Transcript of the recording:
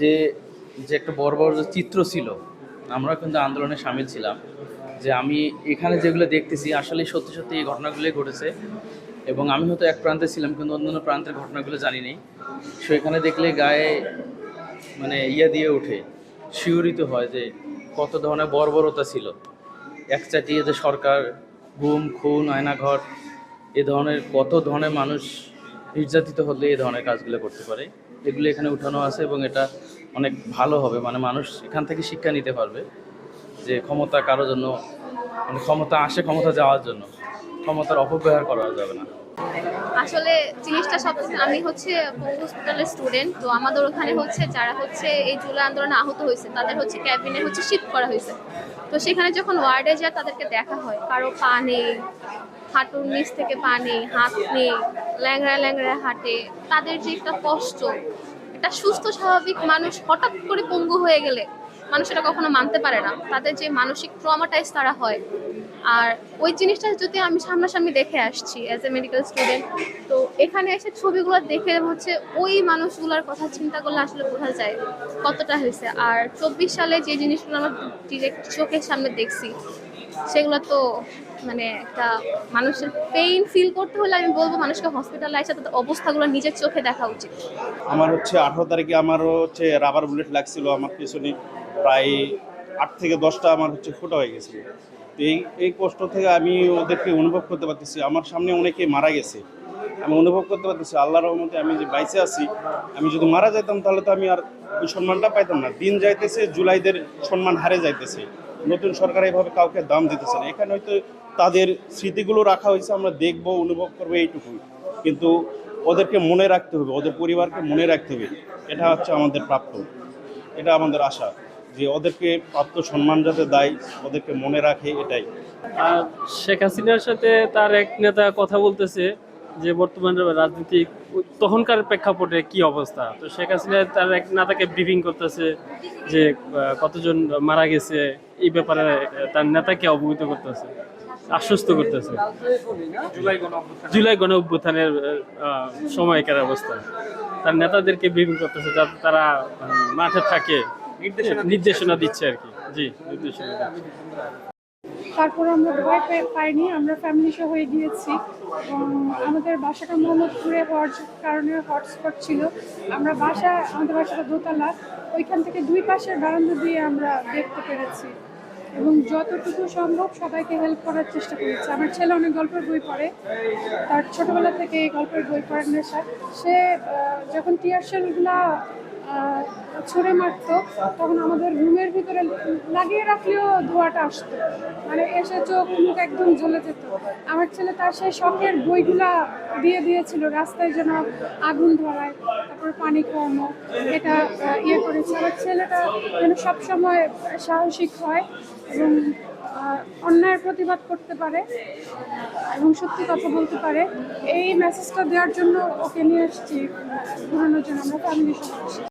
যে যে একটা বড় বড় যে চিত্র ছিল, আমরা কিন্তু আন্দোলনে সামিল ছিলাম, যে আমি এখানে যেগুলো দেখতেছি আসলে সত্যি সত্যি এই ঘটনাগুলোই ঘটেছে, এবং আমি হয়তো এক প্রান্তে ছিলাম কিন্তু অন্যান্য প্রান্তের ঘটনাগুলো জানি নেই। সো এখানে দেখলে গায়ে মানে দিয়ে ওঠে, শিহরিত হয় যে কত ধরনের বর্বরতা ছিল। একচাটিয়ে যে সরকার, গুম খুন আয়নাঘর, এ ধরনের কত ধরনের মানুষ নির্যাতিত হলে এই ধরনের কাজগুলো করতে পারে, এগুলো এখানে উঠানো আছে। এবং এটা অনেক ভালো হবে, মানে মানুষ এখান থেকে শিক্ষা নিতে পারবে যে ক্ষমতা কারোর জন্য, মানে ক্ষমতা আসে ক্ষমতা যাওয়ার জন্য, ক্ষমতার অপব্যবহার করা যাবে না। আসলে জিনিসটা সব, আমি হচ্ছে পঙ্গু হসপিটালের স্টুডেন্ট, তো আমাদের ওখানে হচ্ছে যারা হচ্ছে এই জুলাই আন্দোলনে আহত হয়েছে তাদের হচ্ছে ক্যাবিনে হচ্ছে শিফট করা হয়েছে। তো সেখানে যখন ওয়ার্ডে যায় তাদেরকে দেখা হয় কারো পা নেই, হাঁটুর নিচ থেকে পা নেই, হাত নেই, ল্যাংড়া ল্যাংড়া হাঁটে। তাদের যে একটা কষ্ট, একটা সুস্থ স্বাভাবিক মানুষ হঠাৎ করে পঙ্গু হয়ে গেলে মানুষ এটা কখনো মানতে পারে না, তাদের যে মানসিক ট্রমাটাইজ তারা হয়। আর ওই জিনিসটা যদি আমি সামনাসামনি দেখে আসছি অ্যাজ এ মেডিকেল স্টুডেন্ট, তো এখানে এসে ছবিগুলো দেখে হচ্ছে ওই মানুষগুলোর কথা চিন্তা করলে আসলে বোঝা যায় কতটা হয়েছে। আর 24 সালে যে জিনিসগুলো আমরা ডিরেক্ট চোখের সামনে দেখছি, সেগুলো তো মানে একটা মানুষের পেইন ফিল করতে হলে আমি বলবো মানুষকে হসপিটালাইজ তাদের অবস্থাগুলো নিজের চোখে দেখা উচিত। আমার হচ্ছে 18 তারিখে আমারও হচ্ছে রাবার বুলেট লাগছিল আমার পেছনে, প্রায় 8 থেকে 10টা আমার হচ্ছে ফোঁটা হয়ে গেছিল। তো এই কষ্ট থেকে আমি ওদেরকে অনুভব করতে পারতেছি, আমার সামনে অনেকে মারা গেছে, আমি অনুভব করতে পারতেছি আল্লাহর রহমতে আমি যে বাইসে আছি। আমি যদি মারা যেতাম তাহলে তো আমি আর ওই সম্মানটা পাইতাম না। দিন যাইতেছে, জুলাইদের সম্মান হারে যাইতেছে, নতুন সরকার এইভাবে কাউকে দাম দিতেছে না। এখানে হয়তো তাদের স্মৃতিগুলো রাখা হয়েছে, আমরা দেখবো অনুভব করবো এইটুকুই, কিন্তু ওদেরকে মনে রাখতে হবে, ওদের পরিবারকে মনে রাখতে হবে। এটা হচ্ছে আমাদের প্রাপ্য, এটা আমাদের আশা যে ওদেরকে প্রাপ্ত সম্মান যাতে দেয়, ওদেরকে মনে রাখে, এটাই। আর শেখ হাসিনার সাথে তার এক নেতা কথা বলতেছে যে বর্তমান রাজনীতিক তখনকার প্রেক্ষাপটে কি অবস্থা। তো শেখ হাসিনা তার এক নেতাকে ব্রিফিং করতেছে যে কতজন মারা গেছে, এই ব্যাপারে তার নেতাকে অবহিত করতেছে, আশ্বস্ত করতেছে জুলাই গণ অভ্যুত্থানের সময়কার অবস্থা। তার নেতাদেরকে ব্রিফিং করতেছে যাতে তারা মাঠে থাকে, নির্দেশনা দিচ্ছে আর কি। জি, নির্দেশনা দিচ্ছে। তারপর আমরা ভয় পাইনি, আমরা ফ্যামিলি সহ গিয়েছি এবং আমাদের বাসাটা মোহাম্মদপুরে হওয়ার কারণে হটস্পট ছিল। আমাদের বাসাটা দোতলা, ওইখান থেকে দুই পাশের বারান্দা দিয়ে আমরা দেখতে পেরেছি এবং যতটুকু সম্ভব সবাইকে হেল্প করার চেষ্টা করেছি। আমার ছেলে অনেক গল্পের বই পড়ে, তার ছোটবেলা থেকে এই গল্পের বই পড়ার নেশা। সে যখন টিয়ার শেলগুলা ছুঁড়ে মারতো তখন আমাদের রুমের ভিতরে লাগিয়ে রাখলেও ধোঁয়াটা আসতো, মানে এসে চোখ মুখ একদম জ্বলে যেত। আমার ছেলে তার সেই শখের বইগুলা দিয়ে দিয়েছিল রাস্তায় যেন আগুন ধরায়, তারপরে পানি খাওয়ানো, এটা করেছে। আমার ছেলেটা যেন সবসময় সাহসিক হয় এবং অন্যায়ের প্রতিবাদ করতে পারে এবং সত্যি কথা বলতে পারে। এই মেসেজটা দেওয়ার জন্য ওকে নিয়ে এসেছি, ঘোরানোর জন্য। আমরা ফ্যামিলি সহ